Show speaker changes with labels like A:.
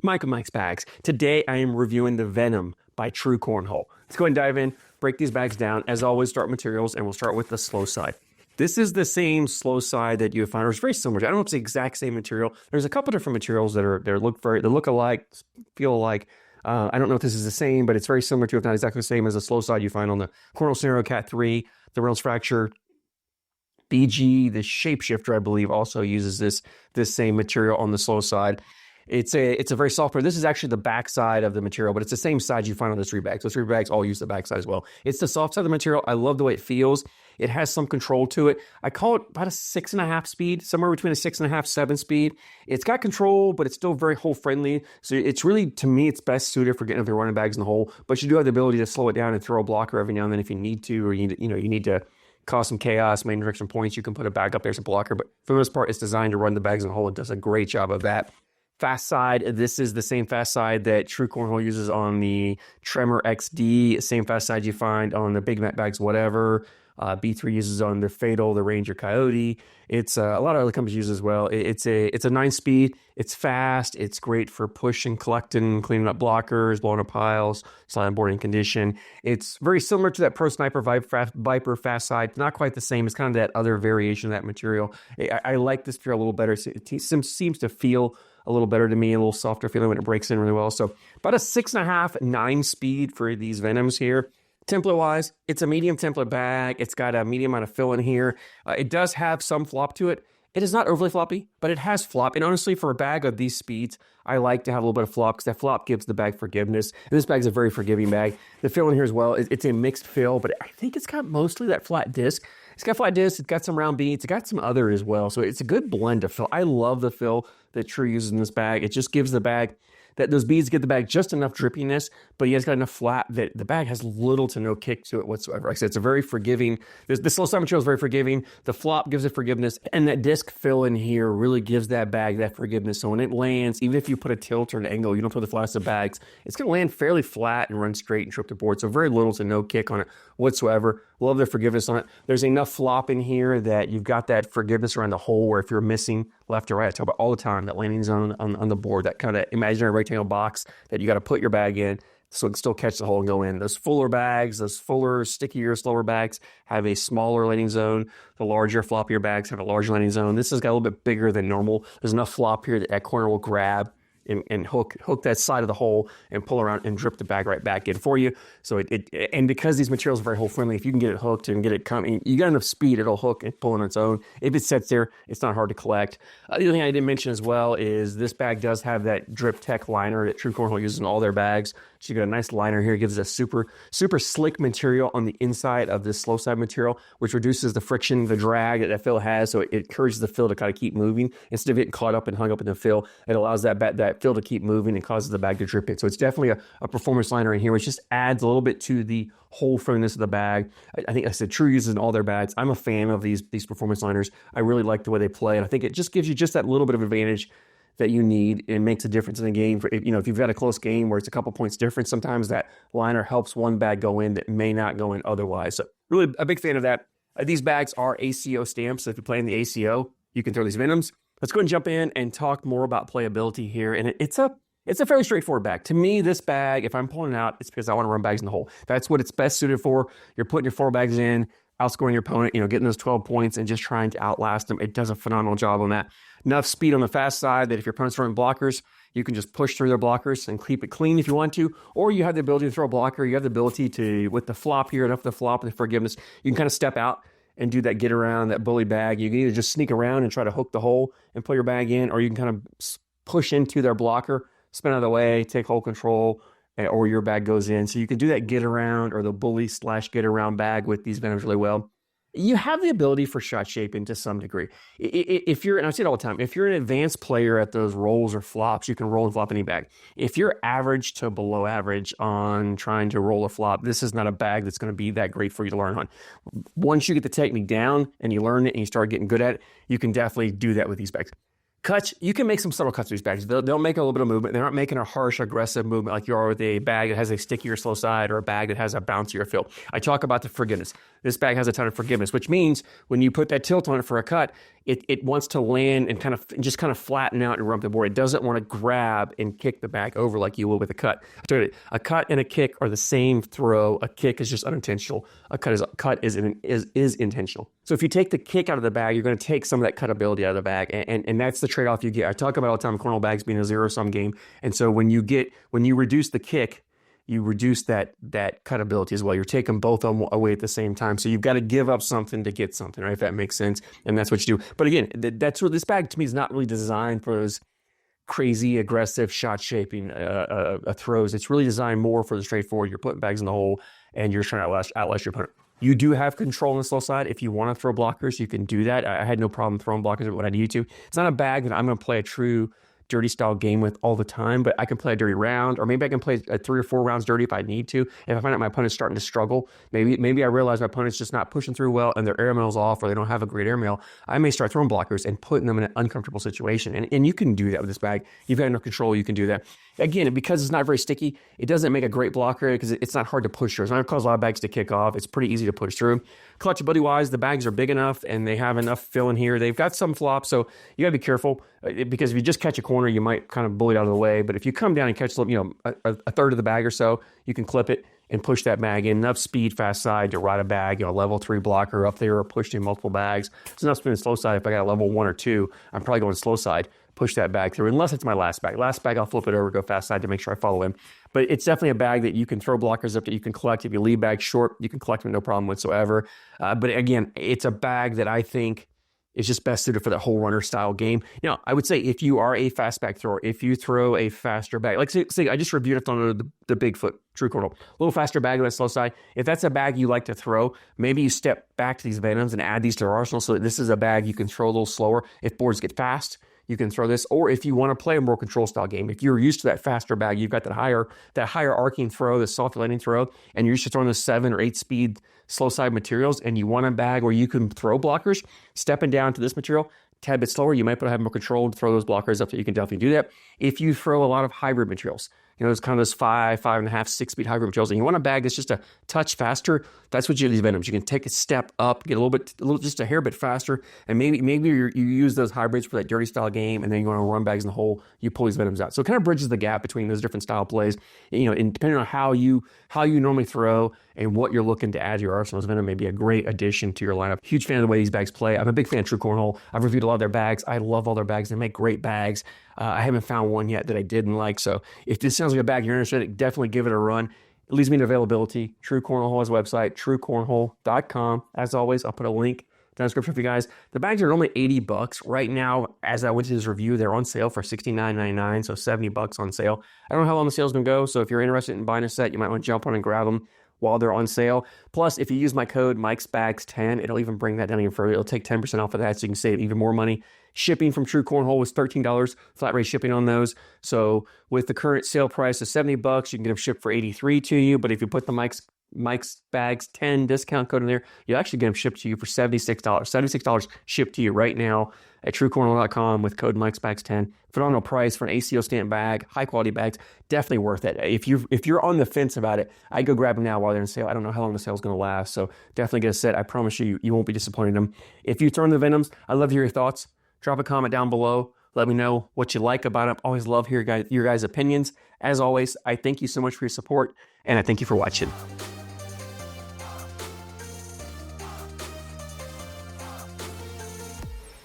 A: Mike of Mike's Bags. Today I am reviewing the Venom by True Cornhole. Let's go ahead and dive in, break these bags down. As always, start materials, and we'll start with the slow side. This is the same slow side that you find, or it's very similar. I don't know if it's the exact same material. There's a couple different materials that look alike, feel alike. I don't know if this is the same, but it's very similar to, if not exactly the same as the slow side you find on the Cornhole Scenario Cat 3, the Reynolds Fracture. BG, the Shapeshifter, I believe, also uses this same material on the slow side. It's a very soft part. This is actually the back side of the material, but it's the same side you find on the 3 bags. Those 3 bags all use the back side as well. It's the soft side of the material. I love the way it feels. It has some control to it. I call it about a 6.5 speed, somewhere between a 6.5, 7 speed. It's got control, but it's still very hole friendly. So it's really, to me, it's best suited for getting up your running bags in the hole. But you do have the ability to slow it down and throw a blocker every now and then if you need to, or you need to cause some chaos, main direction points. You can put a bag up there as a blocker, but for the most part, it's designed to run the bags in the hole. It does a great job of that. Fast side, this is the same fast side that True Cornhole uses on the Tremor XD, same fast side you find on the Big Mac bags, whatever. B3 uses on the Fatal, the Ranger Coyote. It's a lot of other companies use as well. It's a 9-speed. It's fast. It's great for pushing, collecting, cleaning up blockers, blowing up piles, sliding boarding condition. It's very similar to that Pro Sniper Viper fast side. It's not quite the same. It's kind of that other variation of that material. I like this material a little better. It seems to feel a little better to me, a little softer feeling when it breaks in really well. So about a 6.5, 9 speed for these Venoms here. Template wise, it's a medium template bag. It's got a medium amount of fill in here. It does have some flop to it. It is not overly floppy, but it has flop. And honestly, for a bag of these speeds, I like to have a little bit of flop because that flop gives the bag forgiveness. And this bag's a very forgiving bag. The fill in here as well, it's a mixed fill, but I think it's got mostly that flat disc. It's got flat disc, it's got some round beads, it's got some other as well. So it's a good blend of fill. I love the fill that True uses in this bag. It just gives the bag, that those beads give the bag just enough drippiness, but it's got enough flat that the bag has little to no kick to it whatsoever. Like I said, it's a very forgiving, this slow side material is very forgiving. The flop gives it forgiveness, and that disc fill in here really gives that bag that forgiveness. So when it lands, even if you put a tilt or an angle, you don't throw the flattest of bags, it's going to land fairly flat and run straight and trip the board. So very little to no kick on it whatsoever. Love the forgiveness on it. There's enough flop in here that you've got that forgiveness around the hole where if you're missing left or right, I talk about all the time, that landing zone on the board, that kind of imaginary rectangle box that you got to put your bag in so it can still catch the hole and go in. Those fuller bags, those fuller, stickier, slower bags have a smaller landing zone. The larger, floppier bags have a larger landing zone. This has got a little bit bigger than normal. There's enough flop here that that corner will grab and hook that side of the hole and pull around and drip the bag right back in for you. So and because these materials are very hole friendly, if you can get it hooked and get it coming, you got enough speed, it'll hook and pull on its own. If it sits there, it's not hard to collect. The other thing I didn't mention as well is this bag does have that Drip Tech liner that True Cornhole uses in all their bags. So you got a nice liner here. It gives us a super slick material on the inside of this slow side material, which reduces the friction, the drag that fill has. So it encourages the fill to kind of keep moving instead of getting caught up and hung up in the fill. It allows that fill to keep moving and causes the bag to drip it. So it's definitely a performance liner in here, which just adds a little bit to the whole friendliness of the bag. I think I said True uses in all their bags. I'm a fan of these performance liners. I really like the way they play, and I think it just gives you just that little bit of advantage that you need. It makes a difference in the game. If you've got a close game where it's a couple points difference, sometimes that liner helps one bag go in that may not go in otherwise. So really a big fan of that. These bags are ACO stamps. So if you're playing the ACO, you can throw these Venoms. Let's go ahead and jump in and talk more about playability here. And it's a fairly straightforward bag. To me, this bag, if I'm pulling it out, it's because I want to run bags in the hole. That's what it's best suited for. You're putting your 4 bags in, outscoring your opponent, getting those 12 points and just trying to outlast them. It does a phenomenal job on that. Enough speed on the fast side that if your opponent's throwing blockers, you can just push through their blockers and keep it clean if you want to. Or you have the ability to throw a blocker. You have the ability to, with the flop here, enough of the flop and the forgiveness, you can kind of step out and do that get around, that bully bag. You can either just sneak around and try to hook the hole and pull your bag in, or you can kind of push into their blocker, spin out of the way, take hole control, or your bag goes in. So you can do that get around or the bully / get around bag with these Venoms really well. You have the ability for shot shaping to some degree. If you're, and I say it all the time, if you're an advanced player at those rolls or flops, you can roll and flop any bag. If you're average to below average on trying to roll a flop, this is not a bag that's going to be that great for you to learn on. Once you get the technique down and you learn it and you start getting good at it, you can definitely do that with these bags. Cuts, you can make some subtle cuts with these bags. They'll make a little bit of movement. They're not making a harsh, aggressive movement like you are with a bag that has a stickier slow side or a bag that has a bouncier feel. I talk about the forgiveness. This bag has a ton of forgiveness, which means when you put that tilt on it for a cut, it wants to land and just kind of flatten out and rub the board. It doesn't want to grab and kick the bag over like you would with a cut. I told you, a cut and a kick are the same throw. A kick is just unintentional. A cut is intentional. So if you take the kick out of the bag, you're going to take some of that cutability out of the bag, and that's the trade-off you get. I talk about all the time cornhole bags being a zero-sum game, and so when you reduce the kick, you reduce that cutability as well. You're taking both of them away at the same time. So you've got to give up something to get something, right? If that makes sense. And that's what you do. But again, that's where this bag to me is not really designed for those crazy, aggressive shot shaping throws. It's really designed more for the straightforward. You're putting bags in the hole and you're trying to outlast your opponent. You do have control on the slow side. If you want to throw blockers, you can do that. I had no problem throwing blockers when I needed to. It's not a bag that I'm going to play a true dirty style game with all the time, but I can play a dirty round, or maybe I can play 3 or 4 rounds dirty if I need to. If I find out my opponent's starting to struggle, maybe I realize my opponent's just not pushing through well and their airmail's off, or they don't have a great airmail, I may start throwing blockers and putting them in an uncomfortable situation. And you can do that with this bag. You've got enough control, you can do that. Again, because it's not very sticky, it doesn't make a great blocker because it's not hard to push through. It's not going to cause a lot of bags to kick off. It's pretty easy to push through. Collectability-wise, the bags are big enough and they have enough fill in here. They've got some flops, so you got to be careful because if you just catch a corner, you might kind of bully it out of the way. But if you come down and catch a third of the bag or so, you can clip it and push that bag in. Enough speed, fast side to ride a bag, level 3 blocker up there or pushed in multiple bags. It's enough spin slow side. If I got a level 1 or 2, I'm probably going slow side. Push that bag through, unless it's my last bag. Last bag, I'll flip it over, go fast side to make sure I follow him. But it's definitely a bag that you can throw blockers up that you can collect. If you leave bags short, you can collect them no problem whatsoever. But again, it's a bag that I think is just best suited for that whole runner style game. I would say if you are a fast bag thrower, if you throw a faster bag, like say I just reviewed it on the Bigfoot True Cornhole, a little faster bag on the slow side. If that's a bag you like to throw, maybe you step back to these Venoms and add these to your arsenal so that this is a bag you can throw a little slower. If boards get fast, you can throw this, or if you want to play a more control style game, if you're used to that faster bag, you've got that higher arcing throw, the soft landing throw, and you're used to throwing the 7 or 8 speed slow side materials, and you want a bag where you can throw blockers, stepping down to this material, tad bit slower, you might have more control to throw those blockers up, so you can definitely do that. If you throw a lot of hybrid materials, it's kind of those 5, 5.5, 6 speed hybrid materials, and you want a bag that's just a touch faster, that's what you do these Venoms. You can take a step up, get just a hair bit faster, and maybe you use those hybrids for that dirty style game, and then you want to run bags in the hole, you pull these Venoms out. So it kind of bridges the gap between those different style plays, and depending on how you normally throw and what you're looking to add to your arsenal, Venom may be a great addition to your lineup. Huge fan of the way these bags play. I'm a big fan of True Cornhole. I've reviewed a lot of their bags. I love all their bags. They make great bags. I haven't found one yet that I didn't like. So if this sounds like a bag you're interested in, definitely give it a run. It leads me to availability. True Cornhole has a website, truecornhole.com. As always, I'll put a link in the description for you guys. The bags are only $80 right now. As I went to this review, they're on sale for $69.99, so $70 on sale. I don't know how long the sale's gonna go, so if you're interested in buying a set, you might want to jump on and grab them while they're on sale. Plus, if you use my code MikesBags10, it'll even bring that down even further. It'll take 10% off of that, so you can save even more money. Shipping from True Cornhole was $13, flat rate shipping on those. So with the current sale price of $70, you can get them shipped for $83 to you. But if you put the Mike's Bags 10 discount code in there, you'll actually get them shipped to you for $76. $76 shipped to you right now at truecornhole.com with code MikesBags10. Phenomenal price for an ACO stamp bag, high quality bags, definitely worth it. If you're on the fence about it, I'd go grab them now while they're in sale. I don't know how long the sale's going to last, so definitely get a set. I promise you won't be disappointed in them. If you throw in the Venoms, I'd love to hear your thoughts. Drop a comment down below. Let me know what you like about them. Always love hearing your guys' opinions. As always, I thank you so much for your support, and I thank you for watching.